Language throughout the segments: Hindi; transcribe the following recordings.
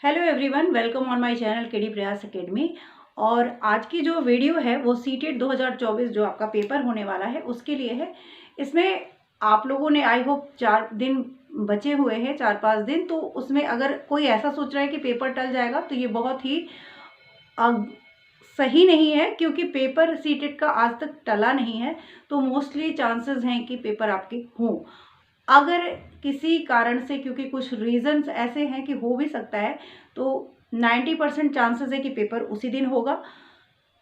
Hello everyone, welcome on my channel KD प्रयास एकेडमी। और आज की जो वीडियो है वो सीटेट 2024 जो आपका पेपर होने वाला है उसके लिए है। इसमें आप लोगों ने आई होप 4 दिन बचे हुए हैं, 4-5 दिन। तो उसमें अगर कोई ऐसा सोच रहा है कि पेपर टल जाएगा तो ये बहुत ही सही नहीं है, क्योंकि पेपर सीटेट का आज तक टला नहीं है। तो मोस्टली चांसेस हैं कि पेपर आपके हों। अगर किसी कारण से, क्योंकि कुछ रीजंस ऐसे हैं कि हो भी सकता है, तो 90% चांसेस है कि पेपर उसी दिन होगा।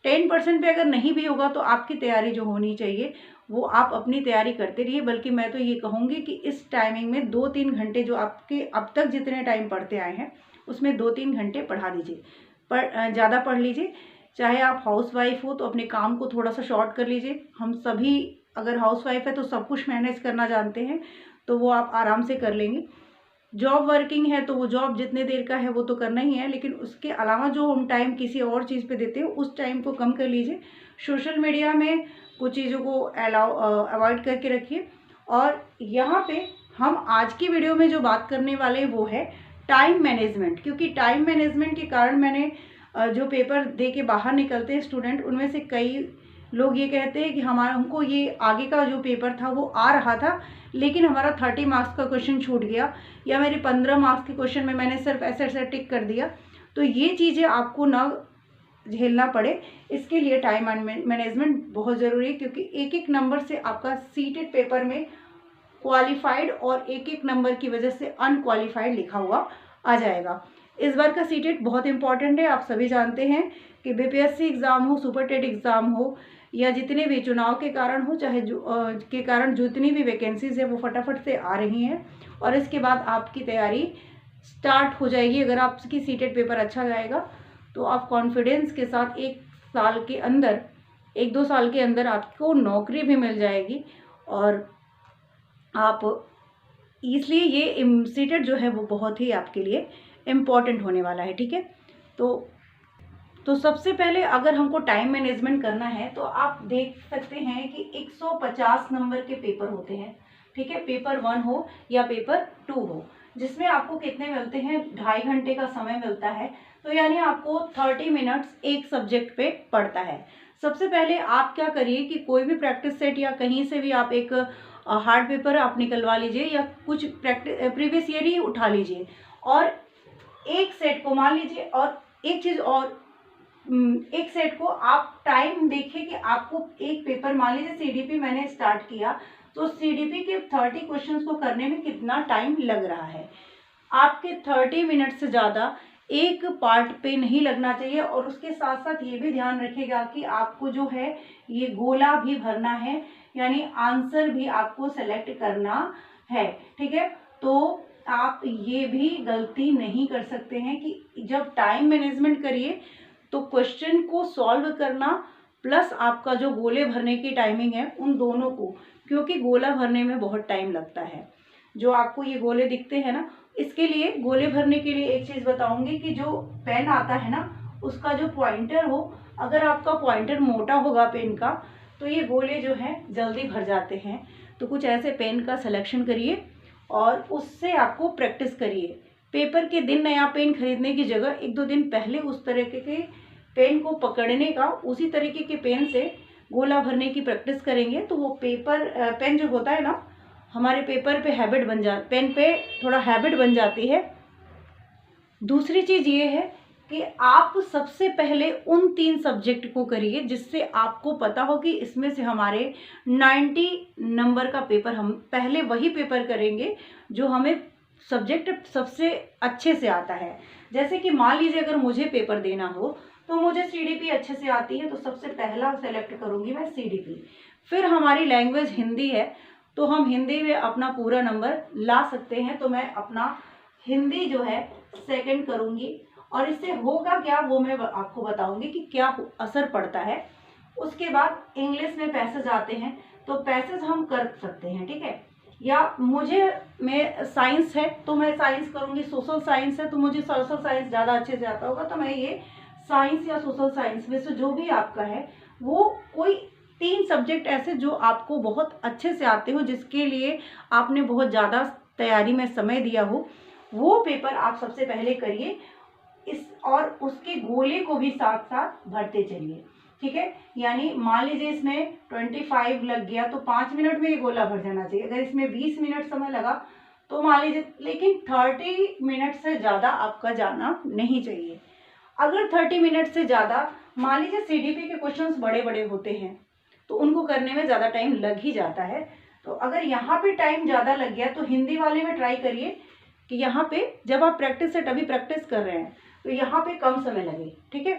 10% पे अगर नहीं भी होगा तो आपकी तैयारी जो होनी चाहिए वो आप अपनी तैयारी करते रहिए। बल्कि मैं तो ये कहूँगी कि इस टाइमिंग में 2-3 घंटे जो आपके अब तक जितने टाइम पढ़ते आए हैं उसमें 2-3 घंटे पढ़ा लीजिए, ज़्यादा पढ़ लीजिए। चाहे आप हाउस वाइफ हो तो अपने काम को थोड़ा सा शॉर्ट कर लीजिए। हम सभी अगर हाउस वाइफ है तो सब कुछ मैनेज करना जानते हैं, तो वो आप आराम से कर लेंगे। जॉब वर्किंग है तो वो जॉब जितने देर का है वो तो करना ही है, लेकिन उसके अलावा जो हम टाइम किसी और चीज़ पे देते हो उस टाइम को कम कर लीजिए। सोशल मीडिया में कुछ चीज़ों को अवॉइड करके रखिए। और यहाँ पे हम आज की वीडियो में जो बात करने वाले हैं वो है टाइम मैनेजमेंट। क्योंकि टाइम मैनेजमेंट के कारण मैंने जो पेपर दे के बाहर निकलते हैं स्टूडेंट, उनमें से कई लोग ये कहते हैं कि हमको ये आगे का जो पेपर था वो आ रहा था, लेकिन हमारा 30 मार्क्स का क्वेश्चन छूट गया, या मेरे 15 मार्क्स के क्वेश्चन में मैंने सिर्फ ऐसे ऐसे टिक कर दिया। तो ये चीज़ें आपको ना झेलना पड़े, इसके लिए टाइम मैनेजमेंट बहुत ज़रूरी है। क्योंकि एक एक नंबर से आपका सीटेड पेपर में क्वालिफाइड और एक एक नंबर की वजह से अनक्वालिफाइड लिखा हुआ आ जाएगा। इस बार का सीटेट बहुत इंपॉर्टेंट है। आप सभी जानते हैं कि बीपीएससी एग्ज़ाम हो, सुपर टेट एग्ज़ाम हो, या जितने भी चुनाव के कारण हो, चाहे के कारण जितनी भी वैकेंसीज है वो फटाफट से आ रही हैं। और इसके बाद आपकी तैयारी स्टार्ट हो जाएगी। अगर आपकी सीटेट पेपर अच्छा जाएगा तो आप कॉन्फिडेंस के साथ 1-2 साल के अंदर आपको नौकरी भी मिल जाएगी। और आप इसलिए ये सीटेट जो है वो बहुत ही आपके लिए इम्पॉर्टेंट होने वाला है। ठीक है, तो सबसे पहले अगर हमको टाइम मैनेजमेंट करना है तो आप देख सकते हैं कि 150 नंबर के पेपर होते हैं। ठीक है, पेपर 1 हो या पेपर 2 हो, जिसमें आपको कितने मिलते हैं, 2.5 घंटे का समय मिलता है। तो यानी आपको 30 मिनट्स एक सब्जेक्ट पे पड़ता है। सबसे पहले आप क्या करिए कि कोई भी प्रैक्टिस सेट या कहीं से भी आप एक हार्ड पेपर आप निकलवा लीजिए, या कुछ प्रीवियस ईयर ही उठा लीजिए, और एक सेट को मान लीजिए। और एक चीज़ और, एक सेट को आप टाइम देखिए कि आपको एक पेपर, मान लीजिए सीडीपी मैंने स्टार्ट किया, तो सीडीपी के 30 क्वेश्चंस को करने में कितना टाइम लग रहा है। आपके 30 मिनट से ज़्यादा एक पार्ट पे नहीं लगना चाहिए। और उसके साथ साथ ये भी ध्यान रखिएगा कि आपको जो है ये गोला भी भरना है, यानी आंसर भी आपको सेलेक्ट करना है। ठीक है, तो आप ये भी गलती नहीं कर सकते हैं कि जब टाइम मैनेजमेंट करिए तो क्वेश्चन को सॉल्व करना प्लस आपका जो गोले भरने की टाइमिंग है, उन दोनों को, क्योंकि गोला भरने में बहुत टाइम लगता है। जो आपको ये गोले दिखते हैं ना, इसके लिए गोले भरने के लिए एक चीज़ बताऊंगी कि जो पेन आता है ना, उसका जो पॉइंटर हो, अगर आपका पॉइंटर मोटा होगा पेन का तो ये गोले जो हैं जल्दी भर जाते हैं। तो कुछ ऐसे पेन का सिलेक्शन करिए और उससे आपको प्रैक्टिस करिए। पेपर के दिन नया पेन खरीदने की जगह 1-2 दिन पहले उस तरह के पेन को पकड़ने का, उसी तरीके के पेन से गोला भरने की प्रैक्टिस करेंगे तो वो पेन जो होता है ना, हमारे पेपर पे पेन पे थोड़ा हैबिट बन जाती है। दूसरी चीज़ ये है कि आप सबसे पहले उन 3 सब्जेक्ट को करिए जिससे आपको पता हो कि इसमें से हमारे 90 नंबर का पेपर, हम पहले वही पेपर करेंगे जो हमें सब्जेक्ट सबसे अच्छे से आता है। जैसे कि मान लीजिए अगर मुझे पेपर देना हो तो मुझे सीडीपी अच्छे से आती है, तो सबसे पहला सेलेक्ट करूँगी मैं सीडीपी। फिर हमारी लैंग्वेज हिंदी है तो हम हिंदी में अपना पूरा नंबर ला सकते हैं, तो मैं अपना हिंदी जो है सेकंड करूँगी। और इससे होगा क्या वो मैं आपको बताऊंगी कि क्या असर पड़ता है। उसके बाद इंग्लिश में पैसेज आते हैं तो पैसेज हम कर सकते हैं। ठीक है, या मैं साइंस है तो मैं साइंस करूँगी, सोशल साइंस है तो मुझे सोशल साइंस ज़्यादा अच्छे से आता होगा, तो मैं ये साइंस या सोशल साइंस में से जो भी आपका है वो कोई 3 सब्जेक्ट ऐसे जो आपको बहुत अच्छे से आते हो, जिसके लिए आपने बहुत ज़्यादा तैयारी में समय दिया हो, वो पेपर आप सबसे पहले करिए। इस और उसके गोले को भी साथ साथ भरते चलिए, ठीक है। यानी मान लीजिए इसमें 25 लग गया तो 5 मिनट में ये गोला भर जाना चाहिए। अगर इसमें 20 मिनट समय लगा तो मान लीजिए, लेकिन 30 मिनट से ज़्यादा आपका जाना नहीं चाहिए। अगर 30 मिनट से ज़्यादा, मान लीजिए सीडीपी के क्वेश्चंस बड़े बड़े होते हैं तो उनको करने में ज़्यादा टाइम लग ही जाता है। तो अगर यहाँ पे टाइम ज़्यादा लग गया तो हिंदी वाले में ट्राई करिए कि यहाँ पे जब आप प्रैक्टिस सेट अभी प्रैक्टिस कर रहे हैं तो यहाँ पे कम समय लगे, ठीक है।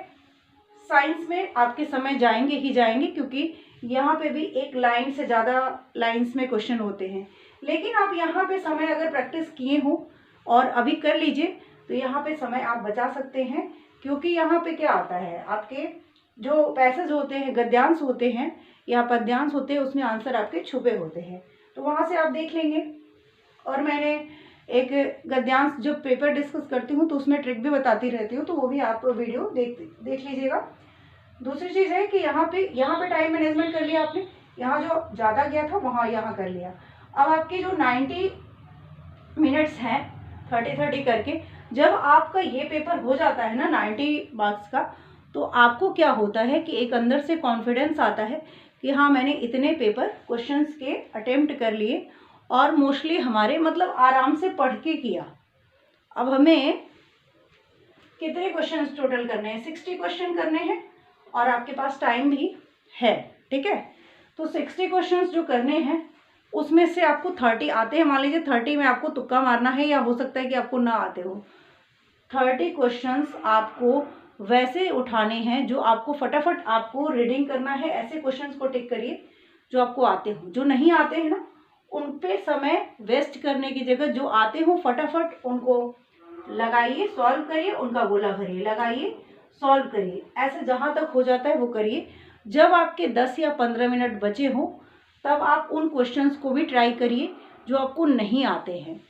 साइंस में आपके समय जाएंगे ही जाएंगे, क्योंकि यहाँ पे भी एक लाइन से ज़्यादा लाइंस में क्वेश्चन होते हैं। लेकिन आप यहाँ पे समय अगर प्रैक्टिस किए हो और अभी कर लीजिए तो यहाँ पे समय आप बचा सकते हैं, क्योंकि यहाँ पे क्या आता है, आपके जो पैसेज होते हैं, गद्यांश होते हैं या पद्यांश होते हैं, उसमें आंसर आपके छुपे होते हैं, तो वहाँ से आप देख लेंगे। और मैंने एक गद्यांश जब पेपर डिस्कस करती हूँ तो उसमें ट्रिक भी बताती रहती हूँ, तो वो भी आप वीडियो देख लीजिएगा। दूसरी चीज़ है कि यहाँ पे टाइम मैनेजमेंट कर लिया आपने, यहाँ जो ज़्यादा गया था वहाँ यहाँ कर लिया। अब आपके जो 90 मिनट्स हैं 30-30 करके, जब आपका ये पेपर हो जाता है ना 90 मार्क्स का, तो आपको क्या होता है कि एक अंदर से कॉन्फिडेंस आता है कि हाँ मैंने इतने पेपर क्वेश्चंस के अटेम्प्ट कर लिए और मोस्टली हमारे मतलब आराम से पढ़ के किया। अब हमें कितने क्वेश्चंस टोटल करने हैं, 60 क्वेश्चन करने हैं और आपके पास टाइम भी है, ठीक है। तो 60 क्वेश्चंस जो करने हैं उसमें से आपको 30 आते हैं, मान लीजिए 30 में आपको तुक्का मारना है या हो सकता है कि आपको ना आते हो। 30 क्वेश्चंस आपको वैसे उठाने हैं जो आपको फटाफट आपको रीडिंग करना है। ऐसे क्वेश्चंस को टिक करिए जो आपको आते हो। जो नहीं आते हैं ना उन पे समय वेस्ट करने की जगह जो आते हो फटाफट उनको लगाइए, सॉल्व करिए, उनका गोला भरिए, लगाइए सॉल्व करिए, ऐसे जहाँ तक हो जाता है वो करिए। जब आपके 10 या 15 मिनट बचे हों तब आप उन क्वेश्चंस को भी ट्राई करिए जो आपको नहीं आते हैं।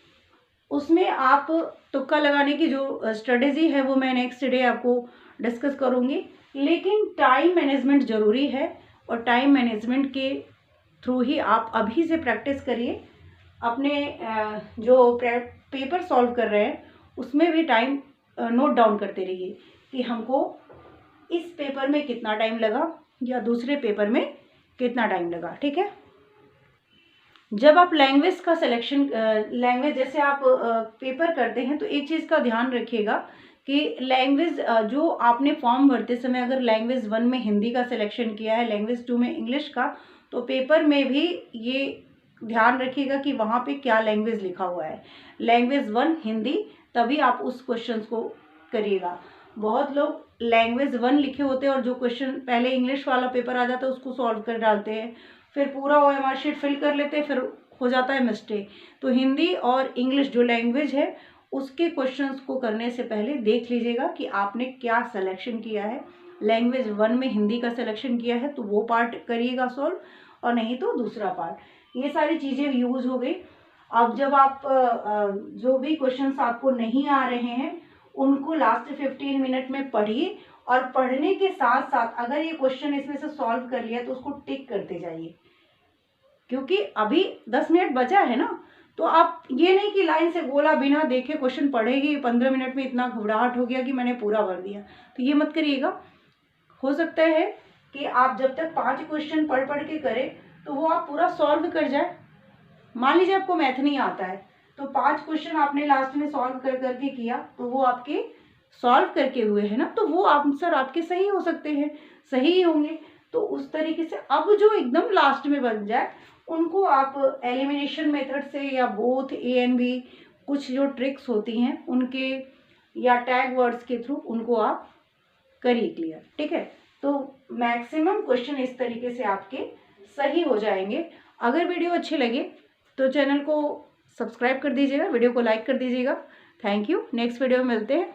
उसमें आप तुक्का लगाने की जो स्ट्रेटेजी है वो मैं नेक्स्ट डे आपको डिस्कस करूँगी, लेकिन टाइम मैनेजमेंट ज़रूरी है और टाइम मैनेजमेंट के थ्रू ही आप अभी से प्रैक्टिस करिए। अपने जो पेपर सॉल्व कर रहे हैं उसमें भी टाइम नोट डाउन करते रहिए कि हमको इस पेपर में कितना टाइम लगा या दूसरे पेपर में कितना टाइम लगा, ठीक है। जब आप लैंग्वेज का सिलेक्शन लैंग्वेज जैसे आप पेपर करते हैं तो एक चीज़ का ध्यान रखिएगा कि लैंग्वेज जो आपने फॉर्म भरते समय अगर लैंग्वेज 1 में हिंदी का सिलेक्शन किया है, लैंग्वेज 2 में इंग्लिश का, तो पेपर में भी ये ध्यान रखिएगा कि वहाँ पे क्या लैंग्वेज लिखा हुआ है। लैंग्वेज 1 हिंदी, तभी आप उस क्वेश्चन को करिएगा। बहुत लोग लैंग्वेज 1 लिखे होते हैं और जो क्वेश्चन पहले इंग्लिश वाला पेपर आ जाता है उसको सॉल्व कर डालते हैं, फिर पूरा OMR शीट फिल कर लेते हैं, फिर हो जाता है मिस्टेक। तो हिंदी और इंग्लिश जो लैंग्वेज है उसके क्वेश्चंस को करने से पहले देख लीजिएगा कि आपने क्या सिलेक्शन किया है। लैंग्वेज 1 में हिंदी का सिलेक्शन किया है तो वो पार्ट करिएगा सॉल्व, और नहीं तो दूसरा पार्ट। ये सारी चीज़ें यूज़ हो गई। अब जब आप जो भी क्वेश्चंस आपको नहीं आ रहे हैं उनको लास्ट 15 मिनट में पढ़िए, और पढ़ने के साथ साथ अगर ये क्वेश्चन इसमें से सॉल्व कर लिया तो उसको टिक करते जाइए, क्योंकि अभी 10 मिनट बचा है ना। तो आप ये नहीं कि लाइन से गोला बिना देखे क्वेश्चन पढ़ेगी, 15 मिनट में इतना घबराहट हो गया कि मैंने पूरा भर दिया, तो ये मत करिएगा। हो सकता है कि आप जब तक 5 क्वेश्चन पढ़ के करें तो वो आप पूरा सॉल्व कर जाए। मान लीजिए आपको मैथ नहीं आता है तो 5 क्वेश्चन आपने लास्ट में सॉल्व करके किया तो वो आपके सॉल्व करके हुए हैं ना, तो वो आंसर आपके सही हो सकते हैं, सही ही होंगे। तो उस तरीके से अब जो एकदम लास्ट में बन जाए उनको आप एलिमिनेशन मेथड से या बोथ A and B कुछ जो ट्रिक्स होती हैं उनके या टैग वर्ड्स के थ्रू उनको आप करिए क्लियर, ठीक है। तो मैक्सिमम क्वेश्चन इस तरीके से आपके सही हो जाएंगे। अगर वीडियो अच्छी लगे तो चैनल को सब्सक्राइब कर दीजिएगा, वीडियो को लाइक कर दीजिएगा। Thank you. नेक्स्ट वीडियो में मिलते हैं।